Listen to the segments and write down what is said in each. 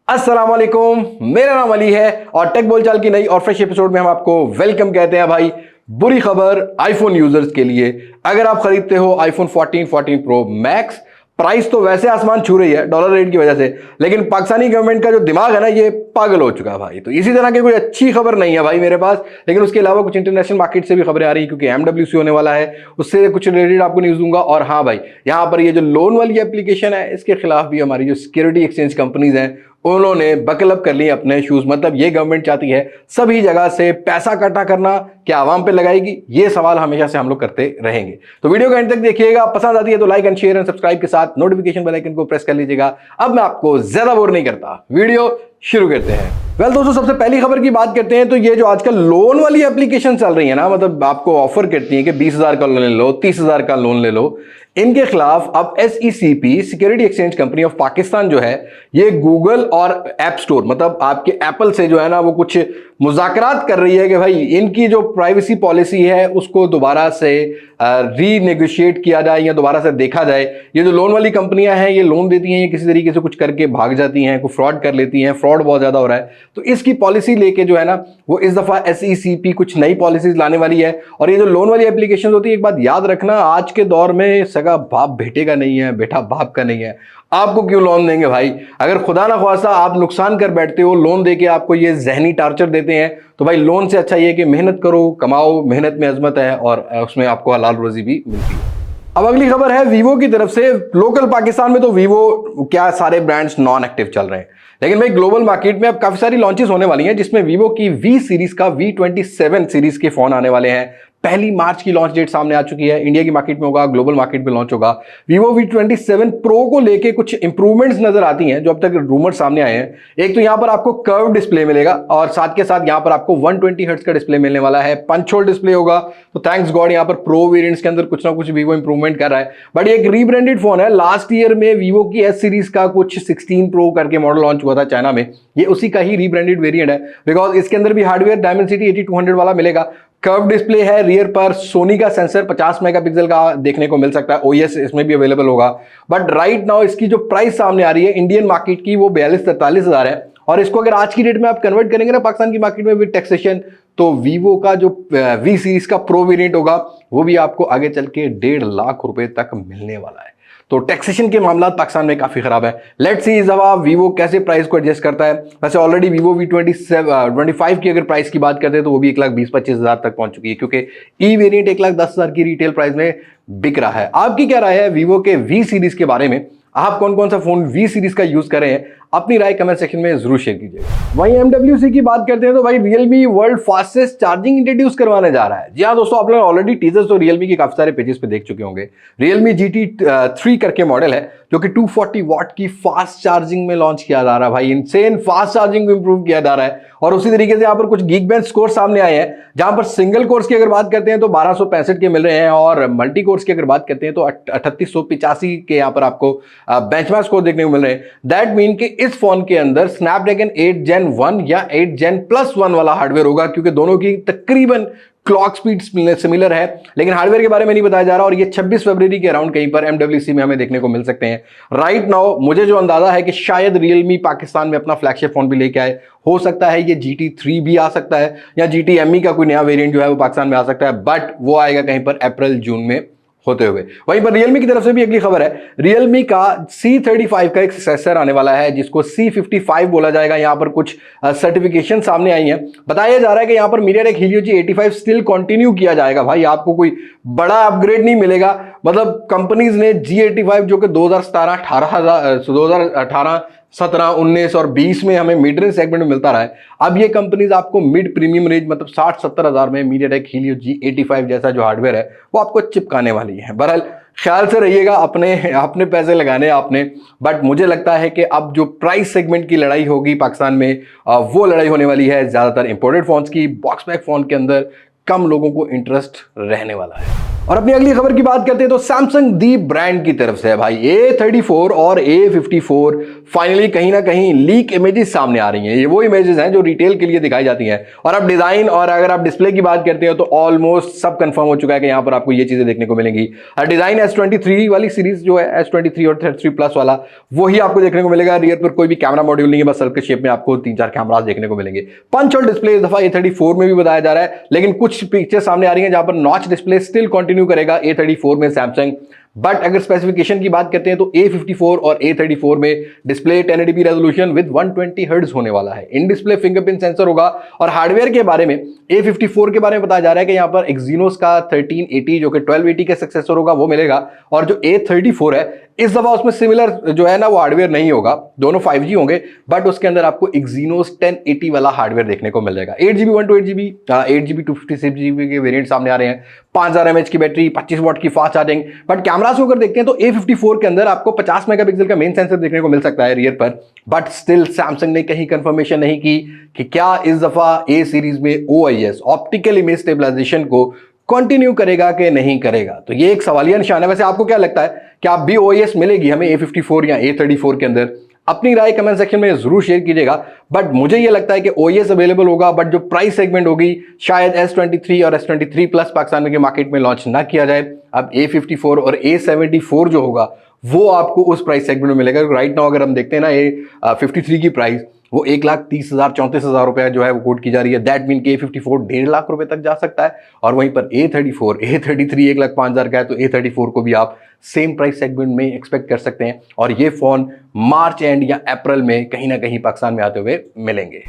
अस्सलाम वालेकुम, मेरा नाम अली है और टेक बोलचाल की नई और फ्रेश एपिसोड में हम आपको वेलकम कहते हैं। भाई बुरी खबर आईफोन यूजर्स के लिए, अगर आप खरीदते हो आईफोन 14 प्रो मैक्स, प्राइस तो वैसे आसमान छू रही है डॉलर रेट की वजह से, लेकिन पाकिस्तानी गवर्नमेंट का जो दिमाग है ना ये पागल हो चुका है भाई। तो इसी तरह की कोई अच्छी खबर नहीं है भाई मेरे पास, लेकिन उसके अलावा कुछ इंटरनेशनल मार्केट से भी खबरें आ रही है क्योंकि एमडब्ल्यूसी होने वाला है, उससे कुछ रिलेटेड आपको न्यूज दूंगा। और हाँ भाई, यहाँ पर ये जो लोन वाली एप्लीकेशन है इसके खिलाफ भी हमारी जो सिक्योरिटी एक्सचेंज कंपनीज हैं उन्होंने बकल कर लिए अपने शूज। मतलब ये गवर्नमेंट चाहती है सभी जगह से पैसा इकट्ठा करना, क्या आवाम पे लगाएगी? ये सवाल हमेशा से हम लोग करते रहेंगे। तो वीडियो का एंड तक देखिएगा, पसंद आती है तो like and share and subscribe के साथ नोटिफिकेशन बेल आइकन को प्रेस कर लीजिएगा। अब मैं आपको ज्यादा बोर नहीं करता, वीडियो शुरू करते हैं। वेल दोस्तों, सबसे पहली खबर की बात करते हैं तो ये जो आजकल लोन वाली एप्लीकेशन चल रही है ना, मतलब आपको ऑफर करती है कि 20,000 का लोन ले लो, 30,000 का लोन ले लो, इनके खिलाफ अब SECP security exchange company of Pakistan जो है ये गूगल और ऐप स्टोर, मतलब आपके एप्पल से जो है ना वो कुछ मुज़ाकरात कर रही है कि भाई इनकी जो प्राइवेसी पॉलिसी है उसको दोबारा से रीनेगोशिएट किया जाए या दोबारा से देखा जाए। ये जो लोन वाली कंपनियां हैं ये लोन देती हैं, ये किसी तरीके से कुछ करके भाग जाती हैं, कोई फ्रॉड कर लेती हैं, फ्रॉड बहुत ज्यादा हो रहा है। तो इसकी पॉलिसी लेके जो है ना वो इस दफा SECP कुछ नई पॉलिसीज लाने वाली है। और ये जो लोन वाली एप्लीकेशन होती है, एक बात याद रखना, आज के दौर में सगा बाप बेटे का नहीं है, बेटा बाप का नहीं है। आपको क्यों लोन देंगे भाई? अगर खुदा ना ख्वास्ता आप नुकसान कर बैठते हो, लोन देके आपको ये जहनी टार्चर देते हैं, तो भाई लोन से अच्छा ये कि मेहनत करो, कमाओ, मेहनत में अजमत है और उसमें आपको हलाल रोजी भी मिलती है। अब अगली खबर है वीवो की तरफ से। लोकल पाकिस्तान में तो वीवो क्या सारे ब्रांड्स नॉन एक्टिव चल रहे हैं, लेकिन भाई ग्लोबल मार्केट में अब काफी सारी लॉन्चेस होने वाली हैं, जिसमें वीवो की V सीरीज का V27 सीरीज के फोन आने वाले हैं। 1 मार्च की लॉन्च डेट सामने आ चुकी है। इंडिया की मार्केट में होगा, ग्लोबल मार्केट में लॉन्च होगा। वीवो V27 प्रो को लेके कुछ इंप्रूवमेंट्स नजर आती हैं जो अब तक रूमर सामने आए हैं। एक तो यहां पर आपको कर्व डिस्प्ले मिलेगा और साथ के साथ यहां पर आपको 120 हर्ट्ज का डिस्प्ले मिलने वाला है। पंच होल डिस्प्ले होगा। तो थैंक्स गॉड यहां पर प्रो वेरिएंट्स के अंदर कुछ ना कुछ वीवो इंप्रूवमेंट कर रहा है। बट ये एक रीब्रांडेड फोन है। लास्ट ईयर में वीवो की S सीरीज का कुछ 16 प्रो करके मॉडल लॉन्च हुआ था चाइना में, ये उसी का ही रीब्रांडेड वेरिएंट है। बिकॉज इसके अंदर भी हार्डवेयर डायमेंसिटी 8200 वाला मिलेगा। कर्व डिस्प्ले है, रियर पर सोनी का सेंसर 50 मेगापिक्सल का देखने को मिल सकता है। OS इसमें भी अवेलेबल होगा। बट राइट नाउ इसकी जो प्राइस सामने आ रही है इंडियन मार्केट की वो 42-43 हजार है। और इसको अगर आज की डेट में आप कन्वर्ट करेंगे ना पाकिस्तान की मार्केट में विद टैक्सेशन, तो वीवो का जो V सीरीज का प्रो वेरिएंट होगा वो भी आपको आगे चल के 1.5 लाख रुपए तक मिलने वाला है। तो टैक्सेशन के मामला पाकिस्तान में काफी खराब है। लेट्स सी इस दफा वीवो कैसे प्राइस को एडजस्ट करता है। वैसे ऑलरेडी वीवो V25 की अगर प्राइस की बात करते हैं तो वो भी 1,20,25 हजार तक पहुंच चुकी है, क्योंकि ई वेरिएंट 1,10,000 की रिटेल प्राइस में बिक रहा है। आपकी क्या राय है वीवो के V सीरीज के बारे में? आप कौन कौन सा फोन V सीरीज का यूज कर रहे हैं? अपनी राय कमेंट सेक्शन में जरूर शेयर कीजिएगा। वहीं MWC की बात करते हैं तो भाई Realme world fastest charging introduce करवाने जा रहा है। जी हाँ दोस्तों, आप लोग ऑलरेडी टीजर्स तो Realme के काफी सारे पेजेस पे देख चुके होंगे। Realme GT 3 करके मॉडल है जो कि 240 वाट की फास्ट चार्जिंग में लॉन्च किया जा रहा है। भाई इनसेन फास्ट चार्जिंग को इंप्रूव किया जा रहा है। और उसी तरीके से यहाँ पर कुछ Geekbench स्कोर सामने आए हैं, जहां पर सिंगल कोर्स की अगर बात करते हैं तो 1265 के मिल रहे हैं, और मल्टी कोर्स की अगर बात करते हैं तो 3885 के यहाँ पर आपको बेंचमार्क स्कोर देखने को मिल रहे हैं। दैट मीन कि इस फोन के अंदर स्नैपड्रैगन 8 Gen 1 या 8 Gen +1 वाला हार्डवेयर होगा, क्योंकि दोनों की तकरीबन क्लॉक स्पीड सिमिलर है, लेकिन हार्डवेयर के बारे में नहीं बताया जा रहा। और ये 26 फरवरी के अराउंड कहीं पर MWC में हमें देखने को मिल सकते हैं। राइट नाउ मुझे जो अंदाजा है कि शायद Realme पाकिस्तान में अपना फ्लैगशिप फोन भी लेके आए। हो सकता है ये GT 3 भी आ सकता है, या GT ME का कोई नया वेरिएंट जो है वो पाकिस्तान में आ सकता है, बट वो आएगा कहीं पर अप्रैल जून में होते हुए। वहीं पर Realme की तरफ से भी अगली खबर है। Realme का C35 का एक सक्सेसर आने वाला है जिसको C55 बोला जाएगा। यहां पर कुछ सर्टिफिकेशन सामने आई हैं। बताया जा रहा है कि यहां पर MediaTek Helio G85 still continue किया जाएगा। भाई आपको कोई बड़ा अपग्रेड नहीं मिलेगा। मतलब कंपनीज ने G85 जो कि 2017, 17, 19 और 20 में हमें मिड रेंज सेगमेंट में मिलता रहा है, अब ये कंपनीज आपको मिड प्रीमियम रेंज मतलब 60-70 हजार में MediaTek Helio G85 जैसा जो हार्डवेयर है वो आपको चिपकाने वाली है। बहरहाल ख्याल से रहिएगा, अपने पैसे लगाने आपने। बट मुझे लगता है कि अब जो प्राइस सेगमेंट की लड़ाई होगी पाकिस्तान में, वो लड़ाई होने वाली है ज्यादातर इंपोर्टेड फोन्स की। बॉक्स पैक फोन के अंदर कम लोगों को इंटरेस्ट रहने वाला है। और अपनी अगली खबर की बात करते हैं तो सैमसंग दी ब्रांड की तरफ से है भाई A34 और A54 फाइनली कहीं ना कहीं लीक इमेजेस सामने आ रही हैं। ये वो इमेजेस हैं जो रिटेल के लिए दिखाई जाती हैं और अब डिजाइन और अगर आप डिस्प्ले की बात करते हो तो ऑलमोस्ट सब कंफर्म हो चुका है कि यहां पर आपको ये चीजें देखने को मिलेंगी। डिजाइन S23 वाली सीरीज जो है S23 और 33 प्लस वाला वही आपको देखने को मिलेगा। रियर पर कोई भी कैमरा मॉड्यूल नहीं है, बस सर्कल शेप में आपको 3-4 कैमरास देखने को मिलेंगे। पंच होल डिस्प्ले इस दफा A34 में भी बताया जा रहा है, लेकिन कुछ पिक्चर सामने आ रही हैं जहां पर नॉच डिस्प्ले स्टिल कंटिन्यू करेगा A34 में सैमसंग। बट अगर स्पेसिफिकेशन की बात करते हैं तो A54 और A34 में display 1080p resolution with 120 hertz होने वाला है। इन डिस्प्ले फिंगरप्रिंट सेंसर होगा और हार्डवेयर के बारे में A54 के बारे में बताया जा रहा है कि यहां पर एक्जीनोस का 1380 जो कि 1280 का सक्सेसर होगा वो मिलेगा और जो A34 है इस दफा उसमें सिमिलर जो है ना वो हार्डवेयर नहीं होगा, दोनों 5G होंगे बट उसके अंदर आपको एक्जीनोस 1080 वाला हार्डवेयर देखने को मिल जाएगा। 8GB 128GB 8GB 256GB के वेरिएंट सामने आ रहे हैं, 5000 mAh की बैटरी, 25 वाट की फास्ट चार्जिंग। बट कैमरास को अगर देखते हैं तो A54 के अंदर आपको 50 मेगापिक्सल का मेन सेंसर देखने को मिल सकता है रियर पर, बट स्टिल सैमसंग ने कहीं कंफर्मेशन नहीं की कि क्या इस दफा A सीरीज में OIS ऑप्टिकल इमेज स्टेबलाइजेशन को कंटिन्यू करेगा कि नहीं करेगा। तो ये एक सवालिया निशान है। वैसे आपको क्या लगता है कि आप भी OIS मिलेगी हमें A54 या A34 के अंदर? अपनी राय कमेंट सेक्शन में जरूर शेयर कीजिएगा। बट मुझे ये लगता है कि OIS अवेलेबल होगा, बट जो प्राइस सेगमेंट होगी शायद S23 और S23 प्लस पाकिस्तान के मार्केट में लॉन्च ना किया जाए। अब A54 और A74 जो होगा वो आपको उस प्राइस सेगमेंट में मिलेगा। राइट नाउ अगर हम देखते हैं ना A53 की प्राइस वो 1,30,000 34,000 रुपए जो है वो कोट की जा रही है। दैट मीन के A54 1.5 लाख रुपए तक जा सकता है और वहीं पर A33 1,05,000 का है, तो A34 को भी आप सेम प्राइस सेगमेंट में एक्सपेक्ट कर सकते हैं और ये फोन मार्च एंड या अप्रैल में कहीं ना कहीं पाकिस्तान में आते हुए मिलेंगे।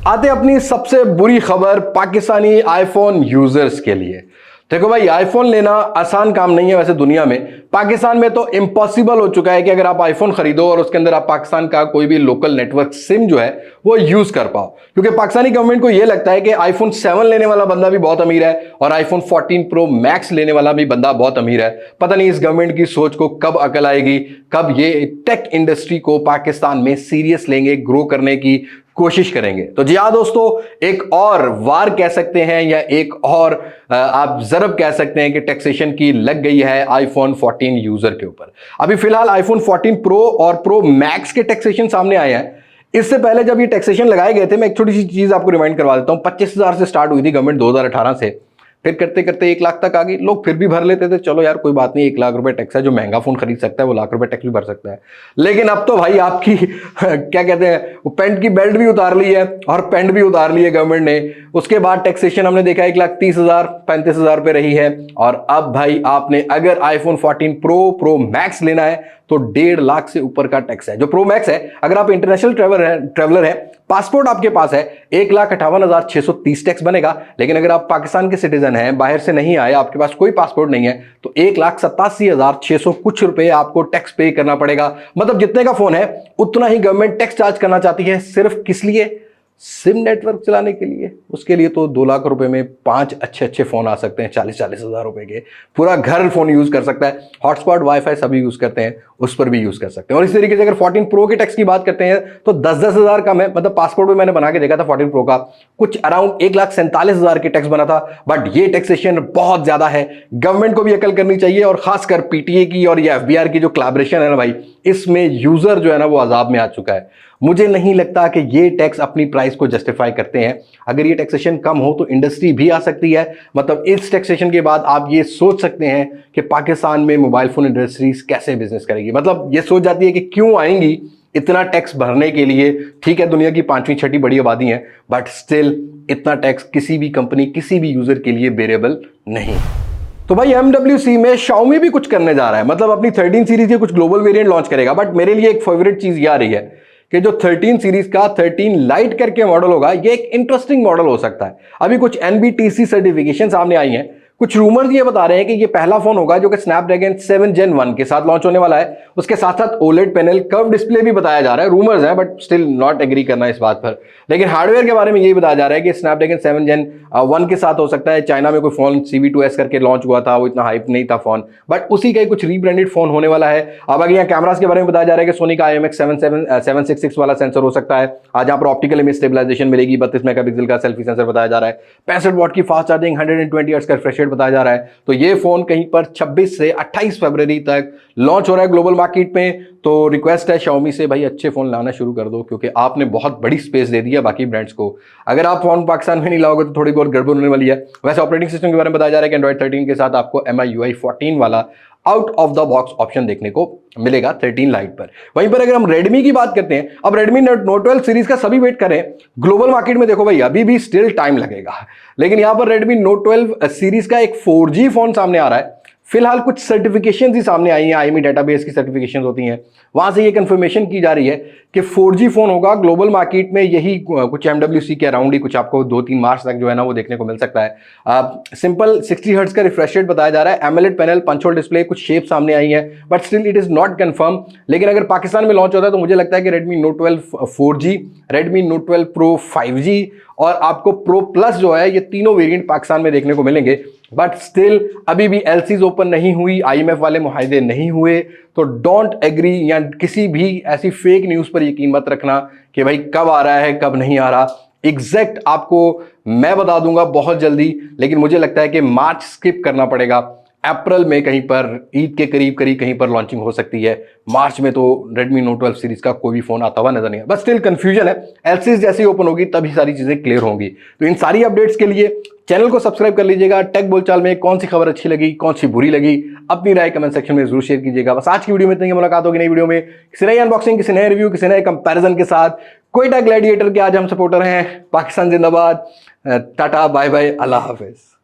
आते अपनी सबसे बुरी खबर पाकिस्तानी आईफोन यूजर्स के लिए। देखो भाई, आईफोन लेना आसान काम नहीं है वैसे दुनिया में, पाकिस्तान में तो इम्पॉसिबल हो चुका है कि अगर आप आईफोन खरीदो और उसके अंदर आप पाकिस्तान का कोई भी लोकल नेटवर्क सिम जो है वो यूज कर पाओ, क्योंकि पाकिस्तानी गवर्नमेंट को यह लगता है कि आईफोन 7 लेने वाला बंदा भी बहुत अमीर है और आईफोन 14 प्रो मैक्स लेने वाला भी बंदा बहुत अमीर है। पता नहीं इस गवर्नमेंट की सोच को कब अकल आएगी, कब ये टेक इंडस्ट्री को पाकिस्तान में सीरियस लेंगे, ग्रो करने की कोशिश करेंगे। तो जी हाँ दोस्तों, एक और वार कह सकते हैं या एक और आप जरब कह सकते हैं कि टैक्सेशन की लग गई है आईफोन 14 यूजर के ऊपर। अभी फिलहाल आईफोन 14 प्रो और प्रो मैक्स के टैक्सेशन सामने आए हैं। इससे पहले जब ये टैक्सेशन लगाए गए थे, मैं एक छोटी सी चीज आपको रिमाइंड करवा देता हूं। 25,000 से स्टार्ट हुई थी गवर्नमेंट 2018 से, फिर करते करते 1 लाख तक आ गई। लोग फिर भी भर लेते थे, चलो यार कोई बात नहीं, 1 लाख रुपए टैक्स है, जो महंगा फोन खरीद सकता है वो लाख रुपए टैक्स भी भर सकता है। लेकिन अब तो भाई आपकी क्या कहते हैं, वो पेंट की बेल्ट भी उतार ली है और पेंट भी उतार ली है गवर्नमेंट ने। उसके बाद टैक्सेशन हमने देखा 1,30,000 35,000 पे रही है और अब भाई आपने अगर आईफोन 14 प्रो मैक्स लेना है तो 1.5 लाख से ऊपर का टैक्स है। जो प्रो मैक्स है, अगर आप इंटरनेशनल ट्रेवलर है, पासपोर्ट आपके पास है, 1,58,630 टैक्स बनेगा। लेकिन अगर आप पाकिस्तान के सिटीजन हैं, बाहर से नहीं आए, आपके पास कोई पासपोर्ट नहीं है, तो 1,87,600 कुछ रुपए आपको टैक्स पे करना पड़ेगा। मतलब जितने का फोन है उतना ही गवर्नमेंट टैक्स चार्ज करना चाहती है। सिर्फ किस लिए? सिम नेटवर्क चलाने के लिए। उसके लिए तो 2 लाख रुपए में 5 अच्छे फोन आ सकते हैं, 40-40 हजार रुपए के। पूरा घर फोन यूज कर सकता है, हॉटस्पॉट वाईफाई सभी यूज करते हैं, उस पर भी यूज कर सकते हैं। और इस तरीके से अगर 14 प्रो के टैक्स की बात करते हैं तो 10-10 हजार कम है। मतलब पासपोर्ट में मैंने बना के देखा था 14 प्रो का, कुछ अराउंड 1,47,000 के टैक्स बना था। बट ये टैक्सेशन बहुत ज्यादा है, गवर्नमेंट को भी अकल करनी चाहिए और खासकर पीटीए की और ये एफबीआर की जो कोलैबोरेशन है ना भाई, इसमें यूजर जो है ना वो अजाब में आ चुका है। मुझे नहीं लगता कि ये टैक्स अपनी प्राइस को जस्टिफाई करते हैं। अगर ये टैक्सेशन कम हो तो इंडस्ट्री भी आ सकती है। मतलब इस टैक्सेशन के बाद आप ये सोच सकते हैं कि पाकिस्तान में मोबाइल फोन इंडस्ट्रीज कैसे बिजनेस करेगी। मतलब ये सोच जाती है कि क्यों आएंगी इतना टैक्स भरने के लिए। ठीक है, दुनिया की 5वीं-6वीं बड़ी आबादी है, बट स्टिल इतना टैक्स किसी भी कंपनी, किसी भी यूजर के लिए बेरेबल नहीं। तो भाई MWC में Xiaomi भी कुछ करने जा रहा है। मतलब अपनी 13 सीरीज के कुछ ग्लोबल वेरिएंट लॉन्च करेगा। बट मेरे लिए एक फेवरेट चीज ये आ रही है कि जो 13 सीरीज का 13 लाइट करके मॉडल होगा, ये एक इंटरेस्टिंग मॉडल हो सकता है। अभी कुछ NBTC सर्टिफिकेशन सामने आई हैं। कुछ रूमर्स ये बता रहे हैं कि ये पहला फोन होगा जो कि स्नैपड्रैगन 7 Gen 1 के साथ लॉन्च होने वाला है। उसके साथ साथ OLED पैनल, कर्व डिस्प्ले भी बताया जा रहा है। रूमर्स हैं बट स्टिल नॉट एग्री करना इस बात पर। लेकिन हार्डवेयर के बारे में यही बताया जा रहा है कि स्नैपड्रैगन 7 Gen 1 के साथ हो सकता है। चाइना में कोई फोन CV2S करके लॉन्च हुआ था, वो इतना हाइप नहीं था फोन, बट उसी का कुछ रीब्रांडेड फोन होने वाला है। अब अगर यहाँ कैमरास के बारे में बताया जा रहा है कि सोनी का IMX766 वाला सेंसर हो सकता है, आज यहाँ पर ऑप्टिकल इमेज स्टेबलाइजेशन मिलेगी, 32 मेगापिक्सल का सेल्फी सेंसर बताया जा रहा है, 65 वाट की फास्ट चार्जिंग, 120 हर्ट्ज का रिफ्रेश रेट डेट बताया जा रहा है। तो ये फोन कहीं पर 26 से 28 फरवरी तक लॉन्च हो रहा है ग्लोबल मार्केट में। तो रिक्वेस्ट है Xiaomi से, भाई अच्छे फोन लाना शुरू कर दो, क्योंकि आपने बहुत बड़ी स्पेस दे दी है बाकी ब्रांड्स को। अगर आप फोन पाकिस्तान में नहीं लाओगे तो थोड़ी बहुत गड़बड़ होने वाली है। वैसे ऑपरेटिंग सिस्टम के बारे में बताया जा रहा है कि Android 13 के साथ आपको MIUI 14 वाला out of the box option देखने को मिलेगा 13 लाइट पर। वहीं पर अगर हम Redmi की बात करते हैं, अब Redmi Note 12 सीरीज का सभी वेट करें, ग्लोबल मार्केट में देखो भाई अभी भी स्टिल टाइम लगेगा, लेकिन यहां पर Redmi Note 12 सीरीज का एक 4G फोन सामने आ रहा है। फिलहाल कुछ सर्टिफिकेशन ही सामने आई हैं, IMEI डेटाबेस की सर्टिफिकेशन होती हैं, वहां से ये कंफर्मेशन की जा रही है कि 4G फोन होगा ग्लोबल मार्केट में। यही कुछ MWC के अराउंड ही कुछ आपको 2-3 मार्च तक जो है ना वो देखने को मिल सकता है। सिंपल 60 हर्ट्ज का रिफ्रेश रेट बताया जा रहा है, AMOLED panel, punch hole display, कुछ शेप सामने आई है, but still it is not confirm. लेकिन अगर पाकिस्तान में लॉन्च होता है तो मुझे लगता है कि Redmi Note 12 4G, Redmi Note 12 Pro 5G और आपको Pro Plus जो है, ये तीनों वेरिएंट पाकिस्तान में देखने को मिलेंगे। बट स्टिल अभी भी LCs ओपन नहीं हुई, IMF वाले मुआहदे नहीं हुए, तो डोंट एग्री या किसी भी ऐसी फेक न्यूज़ पर यकीन मत रखना कि भाई कब आ रहा है कब नहीं आ रहा। एग्जैक्ट आपको मैं बता दूंगा बहुत जल्दी, लेकिन मुझे लगता है कि मार्च स्किप करना पड़ेगा। अप्रैल में कहीं पर ईद के करीब करीब कहीं पर लॉन्चिंग हो सकती है। मार्च में तो Redmi Note 12 सीरीज का कोई भी फोन आता हुआ नजर नहीं है, बस स्टिल कंफ्यूजन है। LCs जैसी ओपन होगी तभी सारी चीजें क्लियर होंगी। तो इन सारी अपडेट्स के लिए चैनल को सब्सक्राइब कर लीजिएगा। टेक बोलचाल में कौन सी खबर अच्छी लगी, कौन सी बुरी लगी, अपनी राय कमेंट सेक्शन में जरूर शेयर कीजिएगा। बस आज की वीडियो में इतनी, मुलाकात होगी नई वीडियो में किसी नई अनबॉक्सिंग, किसी नए रिव्यू, किसी नए कंपैरिजन के साथ। क्वेटा ग्लैडिएटर के आज हम सपोर्टर हैं। पाकिस्तान जिंदाबाद। टाटा, बाय बाय, अल्लाह हाफिज।